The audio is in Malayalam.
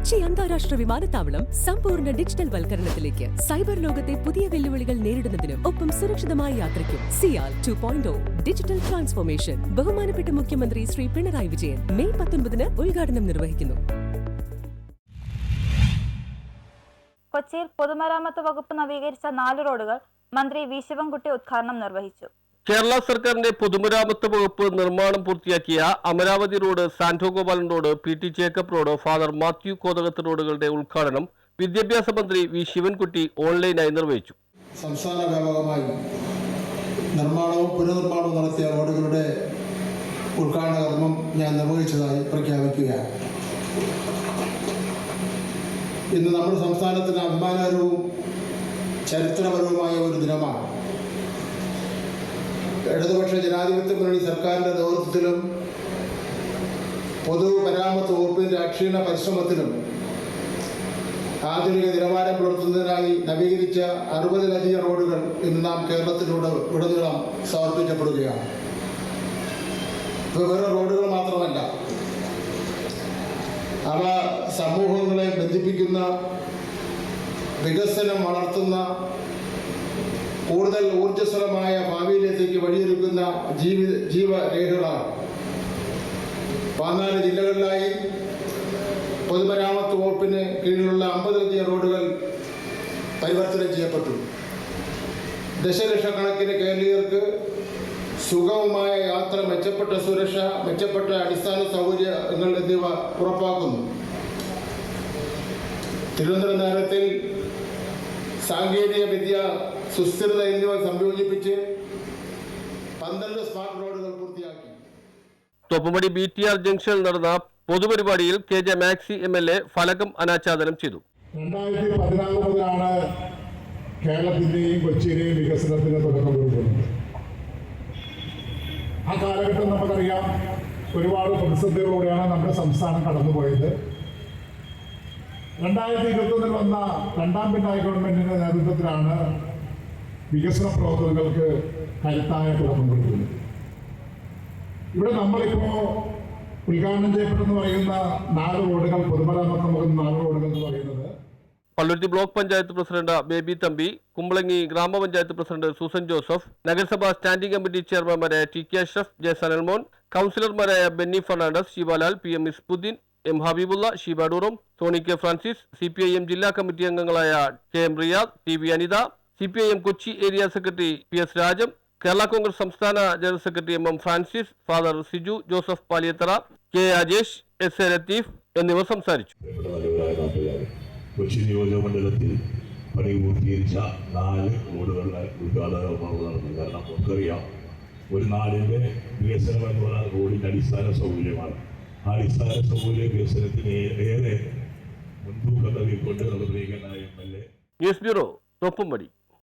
കൊച്ചി അന്താരാഷ്ട്ര വിമാനത്താവളം സമ്പൂർണ്ണ ഡിജിറ്റൽ വൽക്കരണത്തിലേക്ക്. സൈബർ ലോകത്തെ പുതിയ വെല്ലുവിളികൾ നേരിടുന്നതിനും ഒപ്പം സുരക്ഷിതമായ യാത്രയ്ക്കും സിയാൽ 2.0 ഡിജിറ്റൽ ട്രാൻസ്ഫോർമേഷൻ. ബഹുമാനപ്പെട്ട മുഖ്യമന്ത്രി ശ്രീ പിണറായി വിജയൻ മെയ് 19 ഉദ്ഘാടനം നിർവഹിക്കുന്നു. കൊച്ചിയിൽ പൊതുമരാമത്ത് വകുപ്പ് നവീകരിച്ച 4 റോഡുകൾ മന്ത്രി വി ശിവൻകുട്ടി ഉദ്ഘാടനം നിർവഹിച്ചു. കേരള സർക്കാരിന്റെ പൊതുമരാമത്ത് വകുപ്പ് നിർമ്മാണം പൂർത്തിയാക്കിയ Amaravathi road, Santo Gopalan road, PT. Jacob road, father Mathew Kothakath റോഡുകളുടെ ഉദ്ഘാടനം വിദ്യാഭ്യാസ മന്ത്രി വി ശിവൻകുട്ടി ഓൺലൈനായി നിർവഹിച്ചു. സംസ്ഥാന വ്യാപകമായി നിർമ്മാണവും പുനർനിർമ്മാണവും നടത്തിയ റോഡുകളുടെ ഉദ്ഘാടന കർമ്മം ഞാൻ നിർവഹിച്ചതായി പ്രഖ്യാപിക്കുകയാണ്. ഇന്ന് നമ്മുടെ സംസ്ഥാനത്തിന് അഭിമാനകരവും ചരിത്രപരവുമായ ഒരു ദിനമാണ്. ഇടതുപക്ഷ ജനാധിപത്യ മുന്നണി സർക്കാരിൻ്റെ നേതൃത്വത്തിലും പൊതുമരാമത്ത് വകുപ്പിൻ്റെ അക്ഷീണ പരിശ്രമത്തിലും ആധുനിക നിലവാരം പുലർത്തുന്നതിനായി നവീകരിച്ച 60-ലധികം റോഡുകൾ ഇന്ന് നാം കേരളത്തിലുടനീളം സമർപ്പിക്കപ്പെടുകയാണ്. ഇപ്പോൾ വെറും റോഡുകൾ മാത്രമല്ല, അവ സമൂഹങ്ങളെ ബന്ധിപ്പിക്കുന്ന, വികസനം വളർത്തുന്ന, കൂടുതൽ ഊർജ്ജസ്വലമായ ഭാവിയിലേക്ക് വഴിയൊരുക്കുന്ന ജീവരേഖകളാണ്. 14 ജില്ലകളിലായി പൊതുമരാമത്ത് വകുപ്പിന് കീഴിലുള്ള 50-ലധികം റോഡുകൾ പരിവർത്തനം ചെയ്യപ്പെട്ടു. ദശലക്ഷക്കണക്കിന് കേരളീയർക്ക് സുഗമമായ യാത്ര, മെച്ചപ്പെട്ട സുരക്ഷ, മെച്ചപ്പെട്ട അടിസ്ഥാന സൗകര്യങ്ങൾ എന്നിവ ഉറപ്പാക്കുന്നു. തിരുവനന്തപുരം നഗരത്തിൽ സാങ്കേതിക വിദ്യ, സുസ്ഥിരത എന്നിവ സംയോജിപ്പിച്ച് 12 സ്മാർട്ട് റോഡുകൾ പൂർത്തിയാക്കി. തോപ്പുംപടി BTR ജംഗ്ഷനിൽ നടന്ന പൊതുപരിപാടിയിൽ KJ മാക്സി MLA ഫലകം അനാച്ഛാദനം ചെയ്തു. 2014 മുതലാണ് കേരളത്തിന്റെയും കൊച്ചിയിലെയും വികസനത്തിന് തുടക്കം കുറിക്കുന്നത്. ആ കാലഘട്ടം നമുക്കറിയാം, ഒരുപാട് പ്രതിസന്ധികളിലൂടെയാണ് നമ്മുടെ സംസ്ഥാനം കടന്നുപോയത്. 2021 വന്ന രണ്ടാം പിണറായി ഗവൺമെന്റിന്റെ നേതൃത്വത്തിലാണ് വികസന പ്രവർത്തനങ്ങൾക്ക് കരുത്തായ തുടക്കം കൊടുക്കുന്നത്. ഇവിടെ നമ്മളിപ്പോൾ ഉദ്ഘാടനം ചെയ്യപ്പെട്ടെന്ന് പറയുന്ന 4 റോഡുകൾ, പൊതുമരാമത്ത് വകുപ്പ് 4 റോഡുകൾ എന്ന് പറയുന്നത് പള്ളുരുത്തി ബ്ലോക്ക് പഞ്ചായത്ത് പ്രസിഡന്റ് ബേബി തമ്പി, കുമ്പളങ്ങി ഗ്രാമപഞ്ചായത്ത് പ്രസിഡന്റ് സൂസൻ ജോസഫ്, നഗരസഭാ സ്റ്റാൻഡിംഗ് കമ്മിറ്റി ചെയർമാൻമാരായ ടി.കെ. അഷ്റഫ്, ജെ. സനൽമോൻ, കൗൺസിലർമാരായ Benny Fernandez, Sivalal, PM Ismuddeen, M. Habeebulla, Sheeba Durom, Tony K. Francis, CPIM ജില്ലാ കമ്മിറ്റി അംഗങ്ങളായ KM Riyad, TV Anitha, CPIM Kochi area secretary PS Rajam, Kerala Congress സംസ്ഥാന general secretary MM Francis, father Siju Joseph Paliyathara, K. Rajesh, SA Latheef എന്നിവർ സംസാരിച്ചു. കൊച്ചി നിയോജകമണ്ഡലത്തിൽ പണി പൂർത്തീകരിച്ച 4 റോഡുകളുടെ ഉദ്ഘാടനമാണ് നടന്നത്. കാരണം നമുക്കറിയാം, ഒരു നാടിൻ്റെ വികസനം എന്ന് പറഞ്ഞാൽ റോഡിൻ്റെ അടിസ്ഥാന സൗകര്യമാണ്. ആ അടിസ്ഥാന സൗകര്യ വികസനത്തിന് ഏറെ മുൻതൂക്കം നൽകിക്കൊണ്ട് നിർവഹിക്കുന്ന MLA. News bureau, Thoppumpady.